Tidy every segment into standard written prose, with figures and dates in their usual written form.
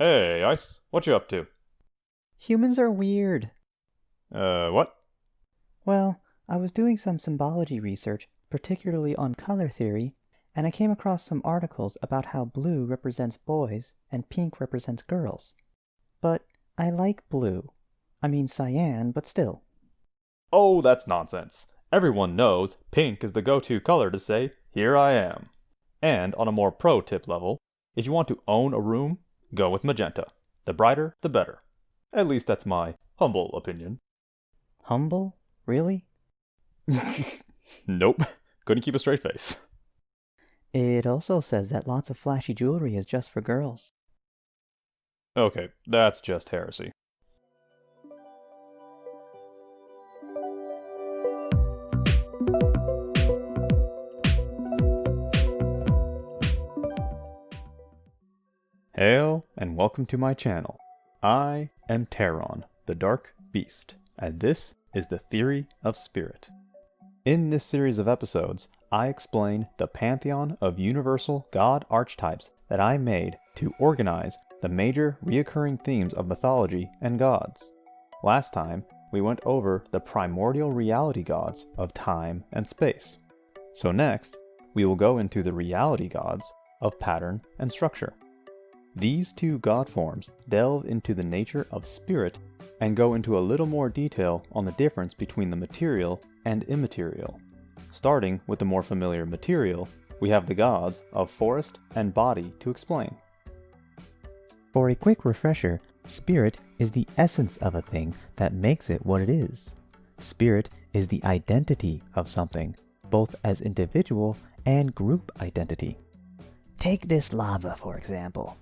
Hey, Ice, what you up to? Humans are weird. What? Well, I was doing some symbology research, particularly on color theory, and I came across some articles about how blue represents boys and pink represents girls. But I like blue. I mean cyan, but still. Oh, that's nonsense. Everyone knows pink is the go-to color to say, here I am. And on a more pro-tip level, if you want to own a room, go with magenta. The brighter, the better. At least that's my humble opinion. Humble? Really? Nope, couldn't keep a straight face. It also says that lots of flashy jewelry is just for girls. Okay, that's just heresy. Hail and welcome to my channel. I am Terron, the Dark Beast, and this is the Theory of Spirit. In this series of episodes, I explain the pantheon of universal god archetypes that I made to organize the major reoccurring themes of mythology and gods. Last time, we went over the primordial reality gods of time and space. So next, we will go into the reality gods of pattern and structure. These two god forms delve into the nature of spirit and go into a little more detail on the difference between the material and immaterial. Starting with the more familiar material, we have the gods of forest and body to explain. For a quick refresher, spirit is the essence of a thing that makes it what it is. Spirit is the identity of something, both as individual and group identity. Take this lava, for example.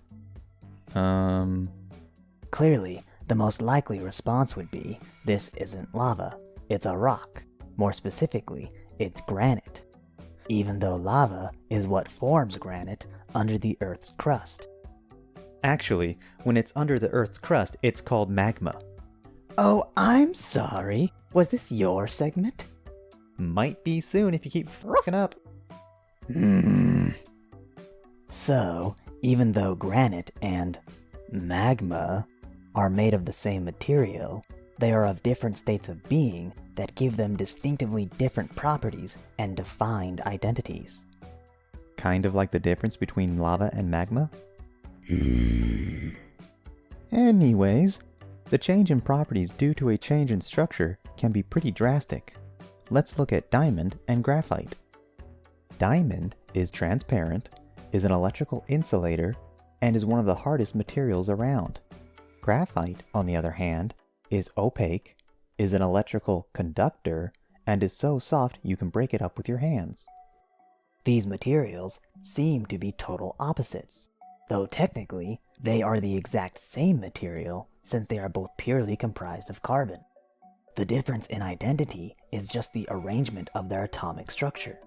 Clearly, the most likely response would be, this isn't lava, it's a rock. More specifically, it's granite. Even though lava is what forms granite under the Earth's crust. Actually, when it's under the Earth's crust, it's called magma. Oh, I'm sorry. Was this your segment? Might be soon if you keep fucking up. So, even though granite and magma are made of the same material, they are of different states of being that give them distinctively different properties and defined identities. Kind of like the difference between lava and magma? Anyways, the change in properties due to a change in structure can be pretty drastic. Let's look at diamond and graphite. Diamond is transparent, is an electrical insulator, and is one of the hardest materials around. Graphite, on the other hand, is opaque, is an electrical conductor, and is so soft you can break it up with your hands. These materials seem to be total opposites, though technically they are the exact same material since they are both purely comprised of carbon. The difference in identity is just the arrangement of their atomic structure.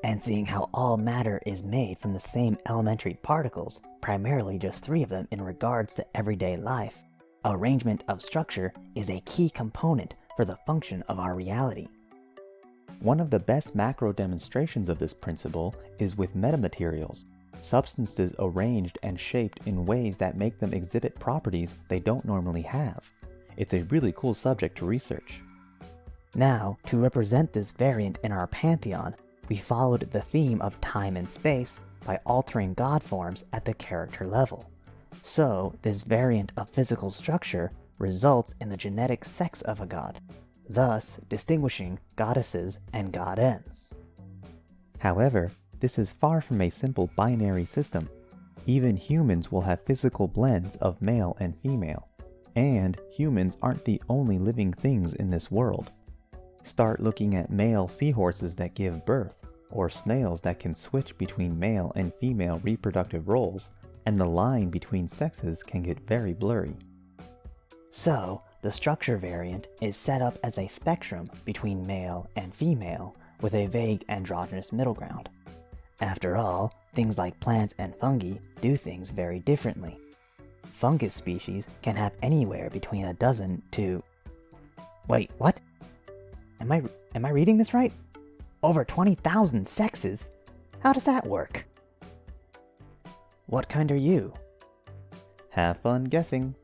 And seeing how all matter is made from the same elementary particles, primarily just 3 of them in regards to everyday life, arrangement of structure is a key component for the function of our reality. One of the best macro demonstrations of this principle is with metamaterials, substances arranged and shaped in ways that make them exhibit properties they don't normally have. It's a really cool subject to research. Now, to represent this variant in our pantheon, we followed the theme of time and space by altering god forms at the character level. So, this variant of physical structure results in the genetic sex of a god, thus distinguishing goddesses and god ends. However, this is far from a simple binary system. Even humans will have physical blends of male and female, and humans aren't the only living things in this world. Start looking at male seahorses that give birth, or snails that can switch between male and female reproductive roles, and the line between sexes can get very blurry. So, the structure variant is set up as a spectrum between male and female with a vague androgynous middle ground. After all, things like plants and fungi do things very differently. Fungus species can have anywhere between a dozen to... Wait, what? Am I reading this right? Over 20,000 sexes? How does that work? What kind are you? Have fun guessing.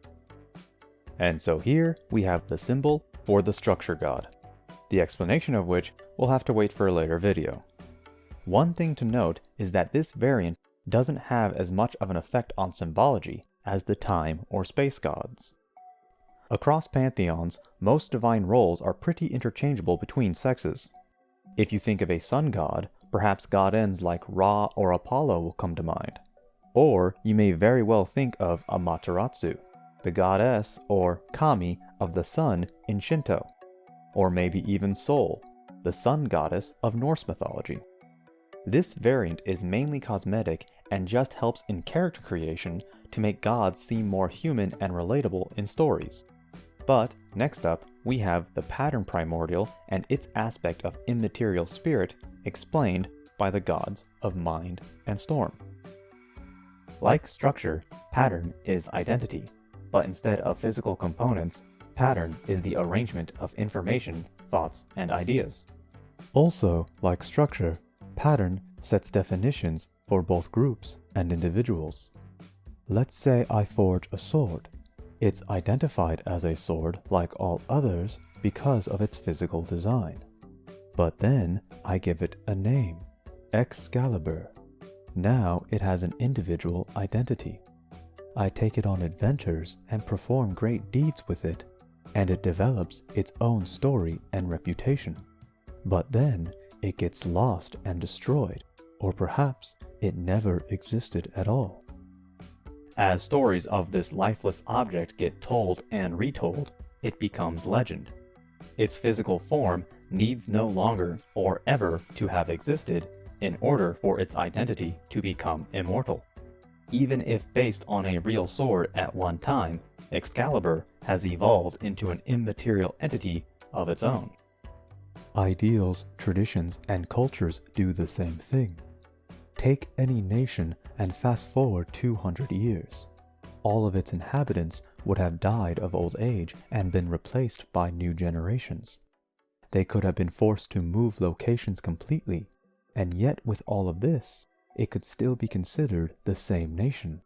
And so here we have the symbol for the structure god, the explanation of which will have to wait for a later video. One thing to note is that this variant doesn't have as much of an effect on symbology as the time or space gods. Across pantheons, most divine roles are pretty interchangeable between sexes. If you think of a sun god, perhaps god-ends like Ra or Apollo will come to mind. Or you may very well think of Amaterasu, the goddess or kami of the sun in Shinto. Or maybe even Sol, the sun goddess of Norse mythology. This variant is mainly cosmetic and just helps in character creation to make gods seem more human and relatable in stories. But next up, we have the pattern primordial and its aspect of immaterial spirit explained by the gods of mind and storm. Like structure, pattern is identity, but instead of physical components, pattern is the arrangement of information, thoughts, and ideas. Also, like structure, pattern sets definitions for both groups and individuals. Let's say I forge a sword. It's identified as a sword like all others because of its physical design. But then I give it a name, Excalibur. Now it has an individual identity. I take it on adventures and perform great deeds with it, and it develops its own story and reputation. But then it gets lost and destroyed, or perhaps it never existed at all. As stories of this lifeless object get told and retold, it becomes legend. Its physical form needs no longer or ever to have existed in order for its identity to become immortal. Even if based on a real sword at one time, Excalibur has evolved into an immaterial entity of its own. Ideals, traditions, and cultures do the same thing. Take any nation and fast forward 200 years. All of its inhabitants would have died of old age and been replaced by new generations. They could have been forced to move locations completely, and yet with all of this, it could still be considered the same nation.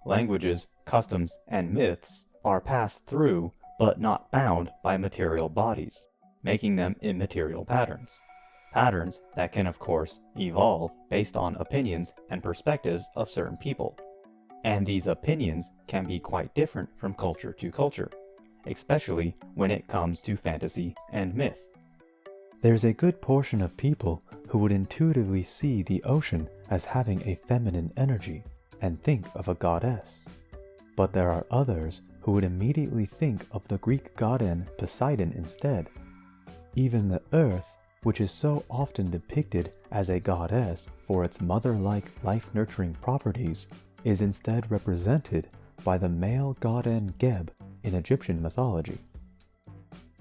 Languages, customs, and myths are passed through but not bound by material bodies, making them immaterial patterns. Patterns that can, of course, evolve based on opinions and perspectives of certain people. And these opinions can be quite different from culture to culture, especially when it comes to fantasy and myth. There's a good portion of people who would intuitively see the ocean as having a feminine energy and think of a goddess. But there are others who would immediately think of the Greek godin Poseidon instead. Even the earth, which is so often depicted as a goddess for its mother-like life-nurturing properties, is instead represented by the male godin Geb in Egyptian mythology.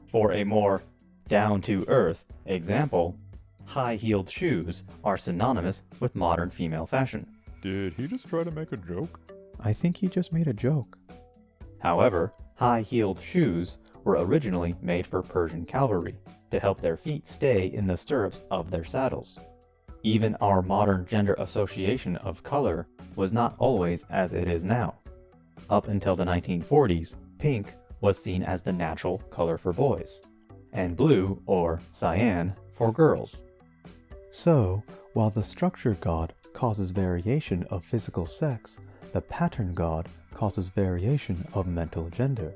For a more down-to-earth example, high-heeled shoes are synonymous with modern female fashion. Did he just try to make a joke? I think he just made a joke. However, high-heeled shoes were originally made for Persian cavalry, to help their feet stay in the stirrups of their saddles. Even our modern gender association of color was not always as it is now. Up until the 1940s, pink was seen as the natural color for boys, and blue or cyan for girls. So, while the structure god causes variation of physical sex, the pattern god causes variation of mental gender,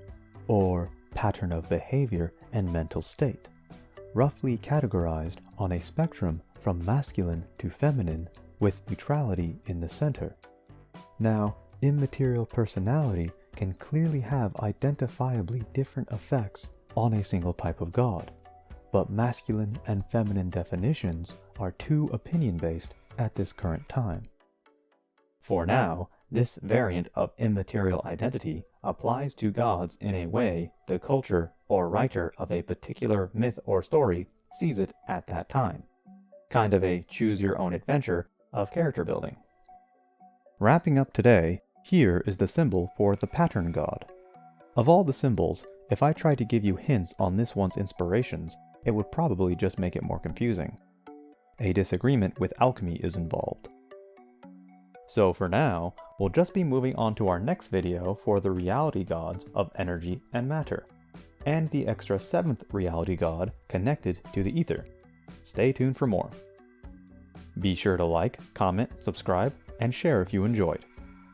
or pattern of behavior and mental state, roughly categorized on a spectrum from masculine to feminine, with neutrality in the center. Now, immaterial personality can clearly have identifiably different effects on a single type of god, but masculine and feminine definitions are too opinion-based at this current time. For now, this variant of immaterial identity applies to gods in a way the culture or writer of a particular myth or story sees it at that time. Kind of a choose-your-own-adventure of character building. Wrapping up today, here is the symbol for the pattern god. Of all the symbols, if I tried to give you hints on this one's inspirations, it would probably just make it more confusing. A disagreement with alchemy is involved. So for now, we'll just be moving on to our next video for the reality gods of energy and matter, and the extra 7th reality god connected to the ether. Stay tuned for more. Be sure to like, comment, subscribe, and share if you enjoyed.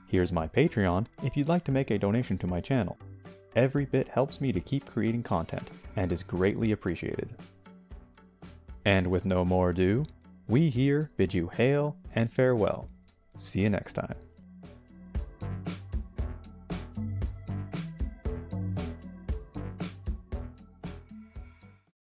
Here's my Patreon if you'd like to make a donation to my channel. Every bit helps me to keep creating content and is greatly appreciated. And with no more ado, we here bid you hail and farewell. See you next time.